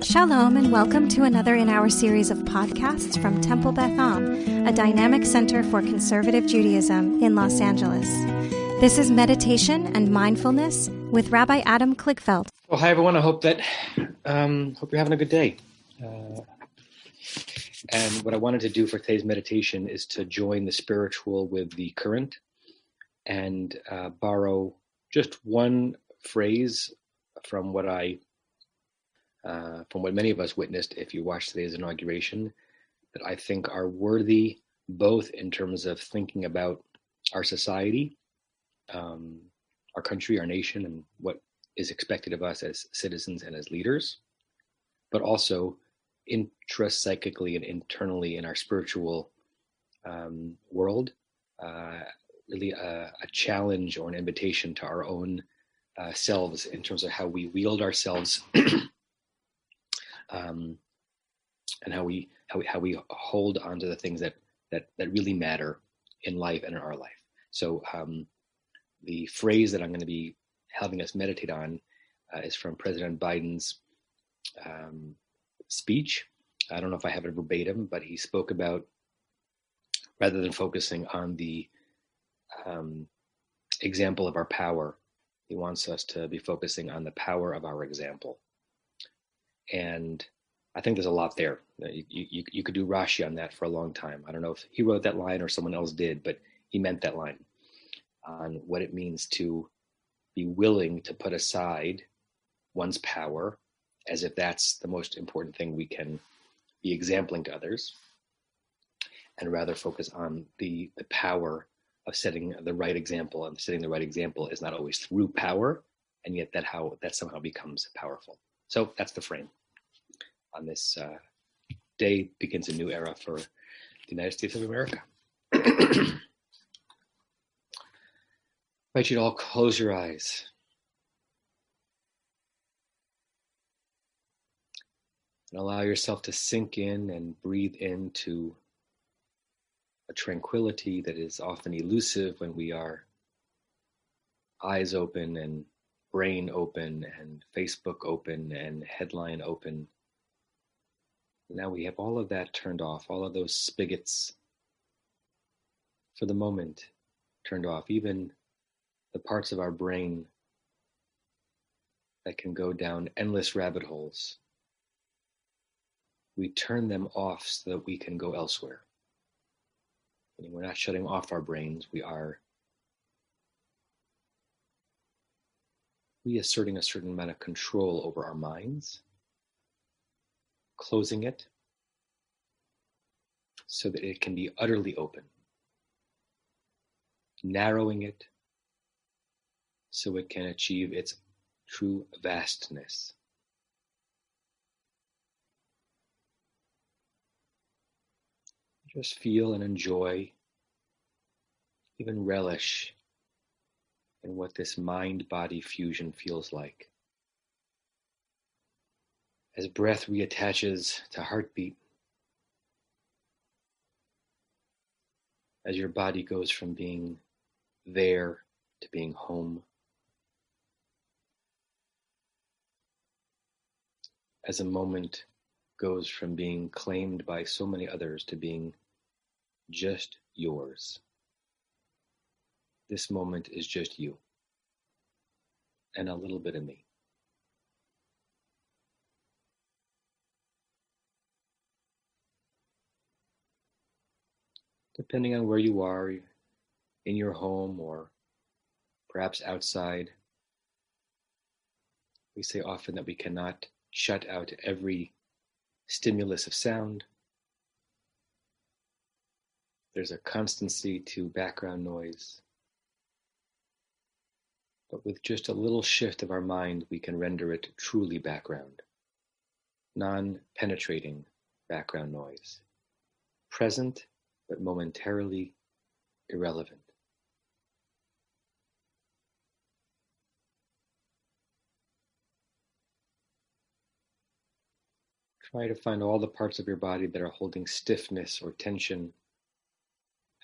Shalom and welcome to another in our series of podcasts from Temple Beth Am, a dynamic center for conservative Judaism in Los Angeles. This is Meditation and Mindfulness with Rabbi Adam Kligfeld. Well, hi everyone. I hope you're having a good day. And what I wanted to do for today's meditation is to join the spiritual with the current and borrow just one phrase from what many of us witnessed if you watched today's inauguration, that I think are worthy both in terms of thinking about our society, our country, our nation, and what is expected of us as citizens and as leaders, but also intrapsychically and internally in our spiritual world, really a challenge or an invitation to our own selves in terms of how we wield ourselves and how we hold on to the things that really matter in life and in our life. So the phrase that I'm going to be having us meditate on is from President Biden's speech. I don't know if I have it verbatim, but he spoke about, rather than focusing on the example of our power, he wants us to be focusing on the power of our example. And I think there's a lot there. You could do Rashi on that for a long time. I don't know if he wrote that line or someone else did, but he meant that line on what it means to be willing to put aside one's power as if that's the most important thing we can be exempling to others, and rather focus on the power of setting the right example. And setting the right example is not always through power, and yet that somehow becomes powerful. So that's the frame. On this day begins a new era for the United States of America. I invite you to all close your eyes. And allow yourself to sink in and breathe into a tranquility that is often elusive when we are eyes open and brain open and Facebook open and headline open. Now we have all of that turned off, all of those spigots for the moment turned off, even the parts of our brain that can go down endless rabbit holes. We turn them off so that we can go elsewhere. And we're not shutting off our brains, we are reasserting a certain amount of control over our minds, closing it so that it can be utterly open, narrowing it so it can achieve its true vastness. Just feel and enjoy, even relish in what this mind-body fusion feels like. As breath reattaches to heartbeat, as your body goes from being there to being home, as a moment goes from being claimed by so many others to being just yours. This moment is just you and a little bit of me. Depending on where you are, in your home or perhaps outside, we say often that we cannot shut out every stimulus of sound. There's a constancy to background noise. But with just a little shift of our mind, we can render it truly background, non-penetrating background noise, present but momentarily irrelevant. Try to find all the parts of your body that are holding stiffness or tension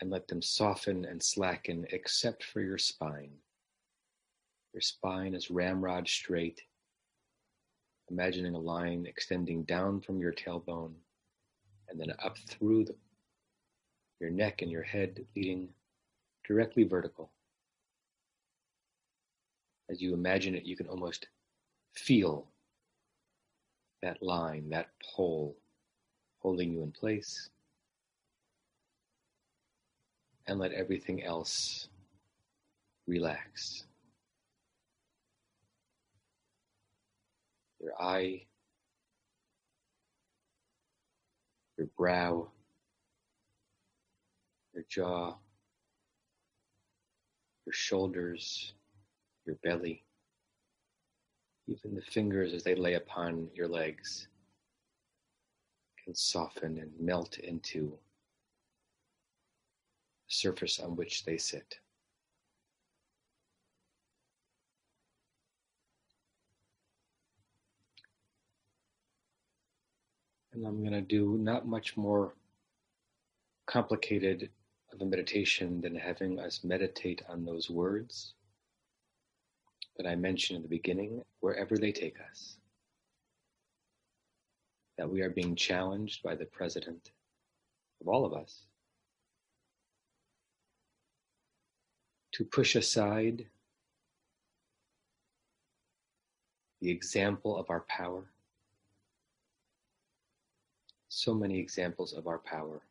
and let them soften and slacken except for your spine. Your spine is ramrod straight. imagining a line extending down from your tailbone and then up through your neck and your head, leading directly vertical. As you imagine it, you can almost feel that line, that pole, holding you in place, and let everything else relax. Your eye, your brow, your jaw, your shoulders, your belly, even the fingers as they lay upon your legs can soften and melt into the surface on which they sit. And I'm going to do not much more complicated of a meditation than having us meditate on those words that I mentioned in the beginning, wherever they take us. That we are being challenged by the President of all of us to push aside the example of our power. So many examples of our power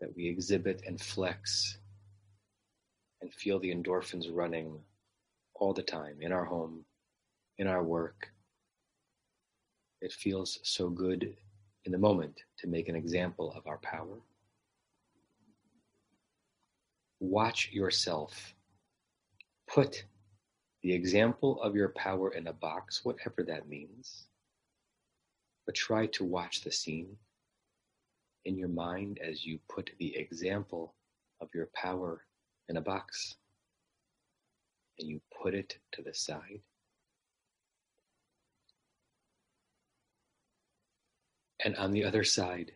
that we exhibit and flex and feel the endorphins running all the time in our home, in our work. It feels so good in the moment to make an example of our power. Watch yourself. Put the example of your power in a box, whatever that means. But try to watch the scene in your mind as you put the example of your power in a box and you put it to the side. And on the other side,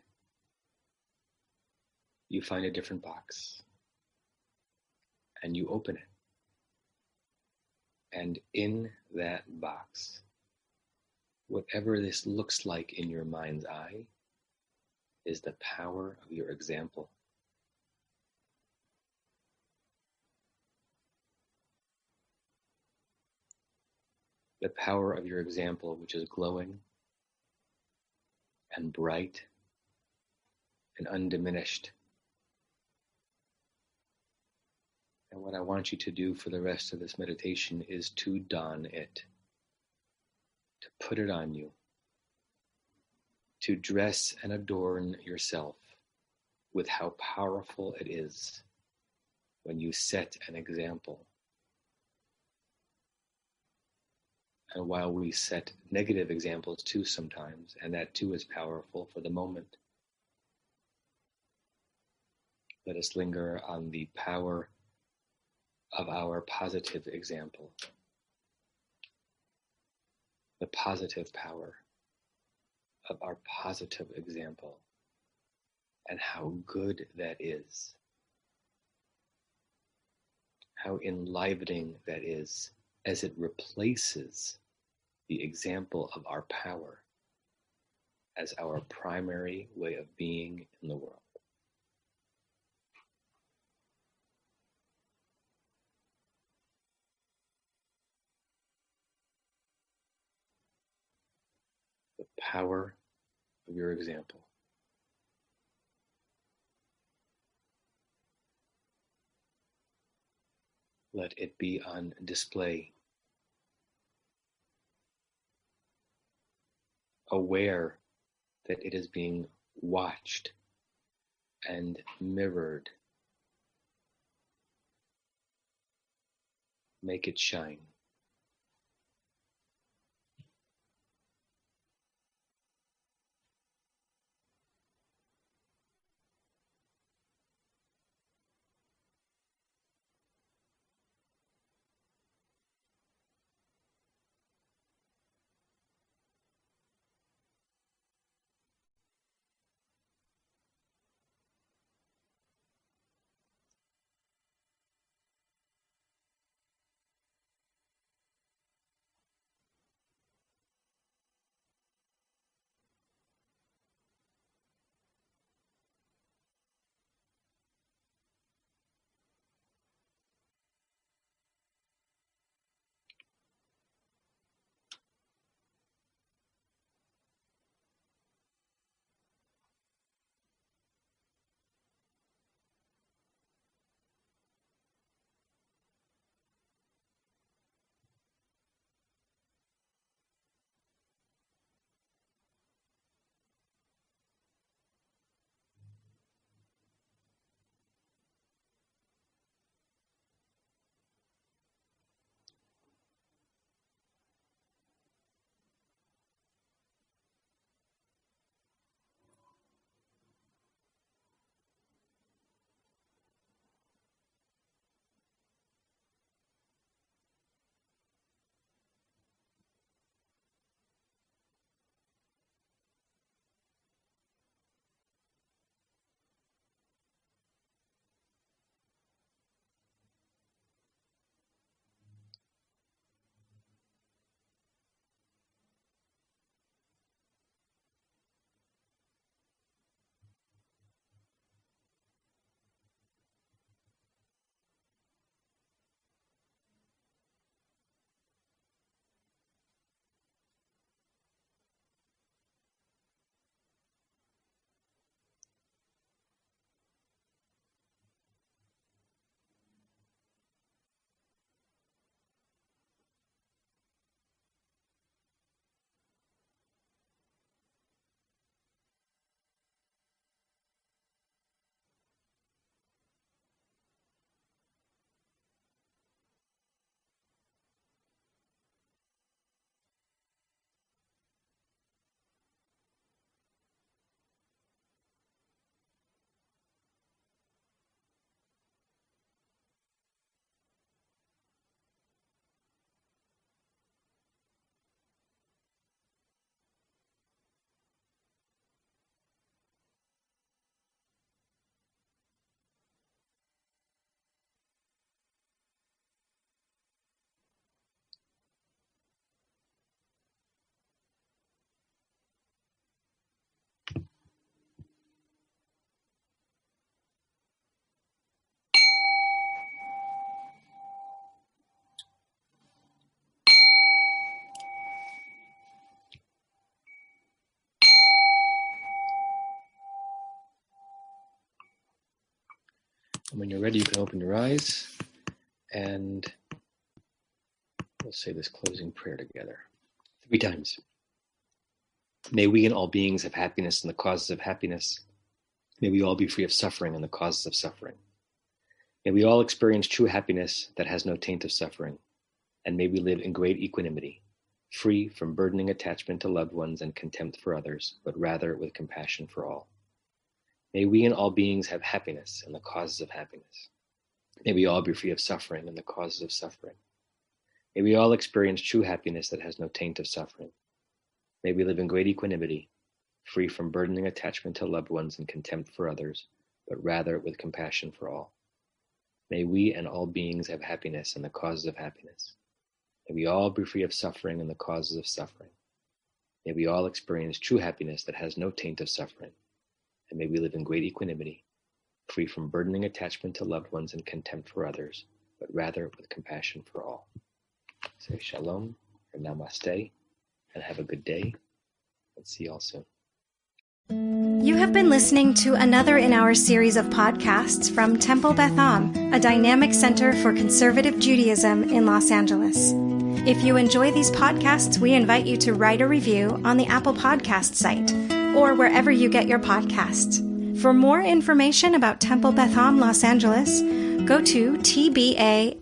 you find a different box and you open it. And in that box, whatever this looks like in your mind's eye is the power of your example. The power of your example, which is glowing and bright and undiminished. And what I want you to do for the rest of this meditation is to don it, to put it on you, to dress and adorn yourself with how powerful it is when you set an example. And while we set negative examples too sometimes, and that too is powerful for the moment, let us linger on the power of our positive example, the positive power of our positive example, and how good that is, how enlivening that is as it replaces the example of our power as our primary way of being in the world. The power of your example. Let it be on display. Aware that it is being watched and mirrored. Make it shine. When you're ready, you can open your eyes and we'll say this closing prayer together 3 times. May we and all beings have happiness and the causes of happiness. May we all be free of suffering and the causes of suffering. May we all experience true happiness that has no taint of suffering. And may we live in great equanimity, free from burdening attachment to loved ones and contempt for others, but rather with compassion for all. May we and all beings have happiness and the causes of happiness. May we all be free of suffering and the causes of suffering. May we all experience true happiness that has no taint of suffering. May we live in great equanimity, free from burdening attachment to loved ones and contempt for others, but rather with compassion for all. May we and all beings have happiness and the causes of happiness. May we all be free of suffering and the causes of suffering. May we all experience true happiness that has no taint of suffering. And may we live in great equanimity, free from burdening attachment to loved ones and contempt for others, but rather with compassion for all. Say shalom or namaste, and have a good day, and see you all soon. You have been listening to another in our series of podcasts from Temple Beth Am, a dynamic center for conservative Judaism in Los Angeles. If you enjoy these podcasts, we invite you to write a review on the Apple Podcast site or wherever you get your podcasts. For more information about Temple Beth Am Los Angeles, go to tbala.org.